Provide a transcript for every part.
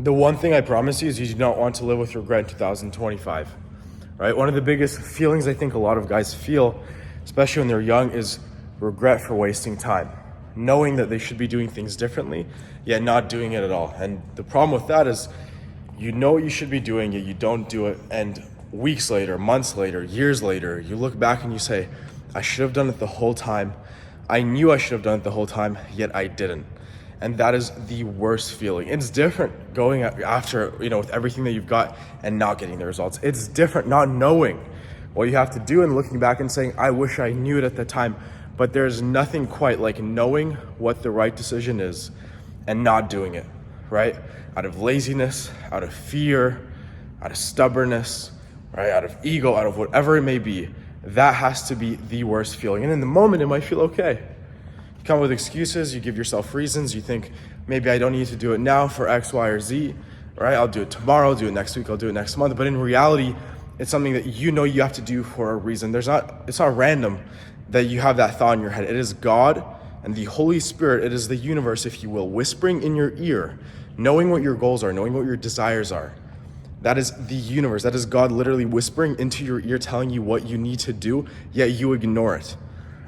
The one thing I promise you is you do not want to live with regret in 2025, right? One of the biggest feelings I think a lot of guys feel, especially when they're young, is regret for wasting time, knowing that they should be doing things differently, yet not doing it at all. And the problem with that is you know what you should be doing, yet you don't do it. And weeks later, months later, years later, you look back and you say, I should have done it the whole time. I knew I should have done it the whole time, yet I didn't. And that is the worst feeling. It's different going after, with everything that you've got and not getting the results. It's different not knowing what you have to do and looking back and saying, I wish I knew it at the time. But there's nothing quite like knowing what the right decision is and not doing it, right? Out of laziness, out of fear, out of stubbornness, right? Out of ego, out of whatever it may be. That has to be the worst feeling. And in the moment, it might feel okay. You come with excuses, you give yourself reasons, you think, maybe I don't need to do it now for X, Y, or Z, right? I'll do it tomorrow, I'll do it next week, I'll do it next month. But in reality, it's something that you know you have to do for a reason. It's not random that you have that thought in your head. It is God and the Holy Spirit, it is the universe, if you will, whispering in your ear, knowing what your goals are, knowing what your desires are. That is the universe. That is God literally whispering into your ear, telling you what you need to do, yet you ignore it,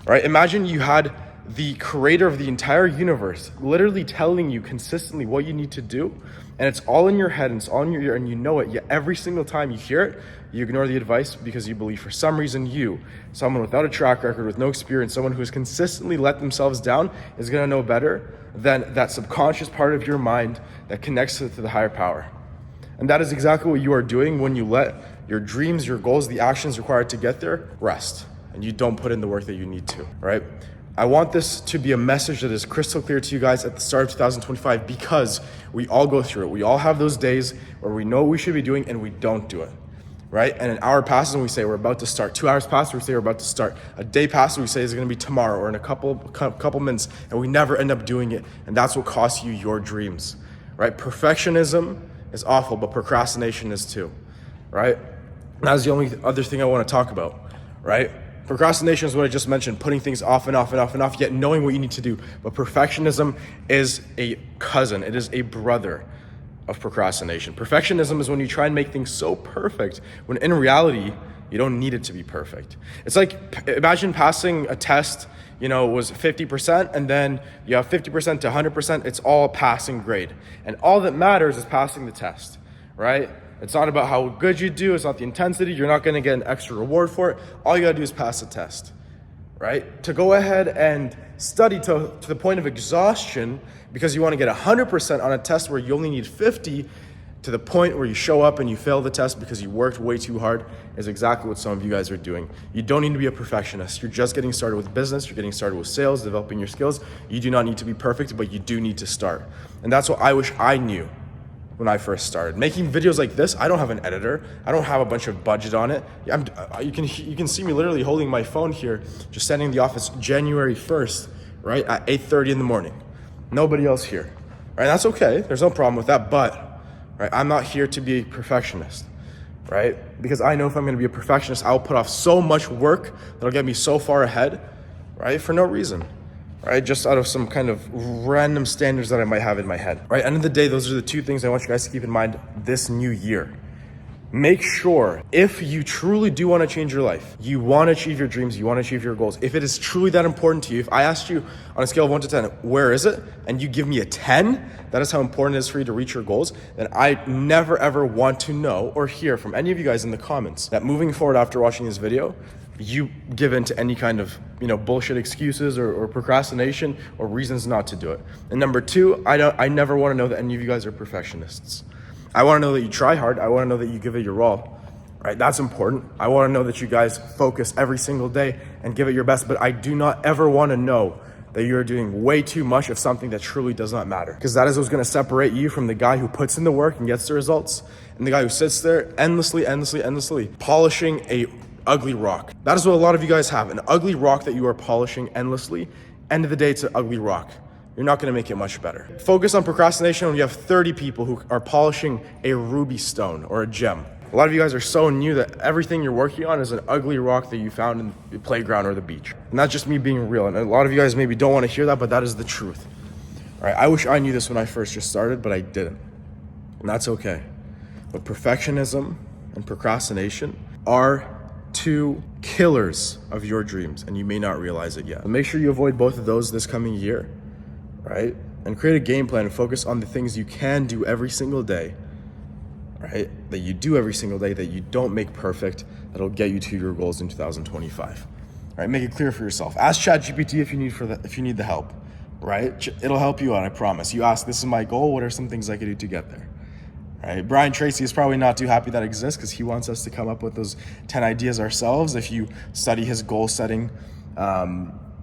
right? Imagine you had the creator of the entire universe literally telling you consistently what you need to do, and it's all in your head and it's all in your ear and you know it, yet every single time you hear it, you ignore the advice because you believe for some reason someone without a track record, with no experience, someone who has consistently let themselves down is going to know better than that subconscious part of your mind that connects to the higher power. And that is exactly what you are doing when you let your dreams, your goals, the actions required to get there rest, and you don't put in the work that you need to, right? I want this to be a message that is crystal clear to you guys at the start of 2025, because we all go through it. We all have those days where we know what we should be doing and we don't do it, right? And an hour passes and we say we're about to start. 2 hours pass, we say we're about to start. A day passes, we say it's gonna be tomorrow or in a couple minutes, and we never end up doing it. And that's what costs you your dreams, right? Perfectionism is awful, but procrastination is too, right? And that's the only other thing I wanna talk about, right? Procrastination is what I just mentioned, putting things off and off and off and off, yet knowing what you need to do. But perfectionism is a cousin, it is a brother of procrastination. Perfectionism is when you try and make things so perfect, when in reality, you don't need it to be perfect. It's like, imagine passing a test, was 50%, and then you have 50% to 100%, it's all a passing grade. And all that matters is passing the test, right? It's not about how good you do, it's not the intensity, you're not gonna get an extra reward for it. All you gotta do is pass the test, right? To go ahead and study to the point of exhaustion because you wanna get 100% on a test where you only need 50, to the point where you show up and you fail the test because you worked way too hard, is exactly what some of you guys are doing. You don't need to be a perfectionist. You're just getting started with business, you're getting started with sales, developing your skills. You do not need to be perfect, but you do need to start. And that's what I wish I knew when I first started. Making videos like this, I don't have an editor. I don't have a bunch of budget on it. You can see me literally holding my phone here, just standing in the office January 1st, right, at 8:30 in the morning. Nobody else here, right? That's okay, there's no problem with that, but, right, I'm not here to be a perfectionist, right? Because I know if I'm gonna be a perfectionist, I'll put off so much work that'll get me so far ahead, right, for no reason. Right, just out of some kind of random standards that I might have in my head. Right, end of the day, those are the two things I want you guys to keep in mind this new year. Make sure, if you truly do want to change your life, you want to achieve your dreams, you want to achieve your goals, if it is truly that important to you, if I asked you on a scale of 1 to 10, where is it? And you give me a 10, that is how important it is for you to reach your goals, then I never ever want to know or hear from any of you guys in the comments that moving forward after watching this video, you give in to any kind of bullshit excuses or procrastination or reasons not to do it. And number two, I never want to know that any of you guys are perfectionists. I want to know that you try hard. I want to know that you give it your all, right? That's important. I want to know that you guys focus every single day and give it your best, but I do not ever want to know that you're doing way too much of something that truly does not matter, because that is what's going to separate you from the guy who puts in the work and gets the results, and the guy who sits there endlessly polishing a ugly rock. That is what a lot of you guys have, an ugly rock that you are polishing endlessly. End of the day, it's an ugly rock. You're not gonna make it much better. Focus on procrastination when you have 30 people who are polishing a ruby stone or a gem. A lot of you guys are so new that everything you're working on is an ugly rock that you found in the playground or the beach. And that's just me being real. And a lot of you guys maybe don't wanna hear that, but that is the truth. All right, I wish I knew this when I first just started, but I didn't. And that's okay. But perfectionism and procrastination are two killers of your dreams, and you may not realize it yet. But make sure you avoid both of those this coming year, right? And create a game plan and focus on the things you can do every single day, right? That you do every single day, that you don't make perfect, that'll get you to your goals in 2025. Right? Make it clear for yourself. Ask ChatGPT if you need the help, right? It'll help you out, I promise. You ask, this is my goal, what are some things I could do to get there? Right? Brian Tracy is probably not too happy that exists because he wants us to come up with those 10 ideas ourselves if you study his goal setting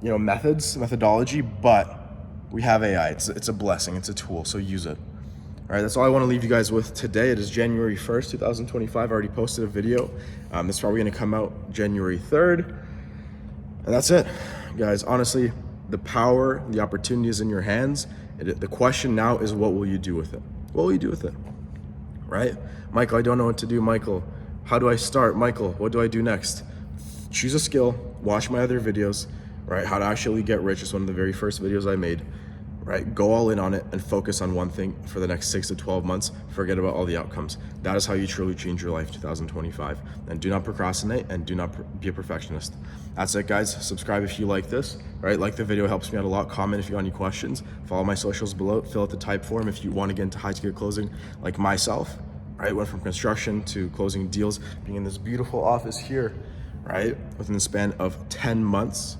methodology, but we have AI. It's a blessing, it's a tool, so use it. All right, that's all I want to leave you guys with today. It is January 1st, 2025. I already posted a video. It's probably going to come out January 3rd. And that's it, guys. Honestly, the power, the opportunity is in your hands. The question now is, what will you do with it? What will you do with it? Right? Michael, I don't know what to do. Michael, how do I start? Michael, what do I do next? Choose a skill, watch my other videos, right? How to actually get rich is one of the very first videos I made, right? Go all in on it and focus on one thing for the next 6 to 12 months. Forget about all the outcomes. That is how you truly change your life 2025. And do not procrastinate and do not be a perfectionist. That's it, guys. Subscribe if you like this, right? Like the video, helps me out a lot. Comment if you have any questions. Follow my socials below. Fill out the type form if you want to get into high-ticket closing like myself, right? Went from construction to closing deals, being in this beautiful office here, right? Within the span of 10 months.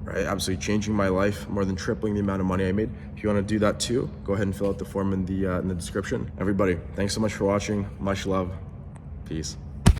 Right, absolutely changing my life, more than tripling the amount of money I made. If you want to do that too, go ahead and fill out the form in the description. Everybody, thanks so much for watching. Much love. Peace.